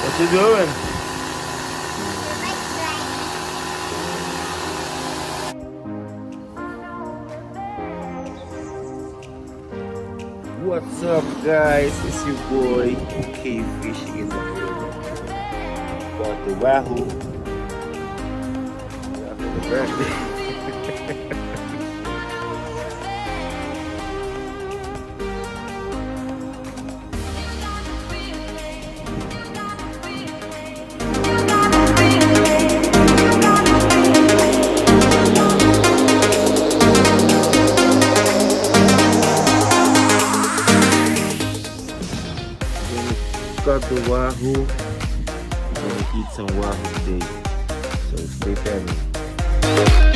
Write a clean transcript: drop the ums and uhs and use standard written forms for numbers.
What you doing? What's up, guys? It's your boy K Fishing in the field. Got the wahoo. After the birthday. Got the wahoo. We're gonna eat some wahoo today, so stay tuned.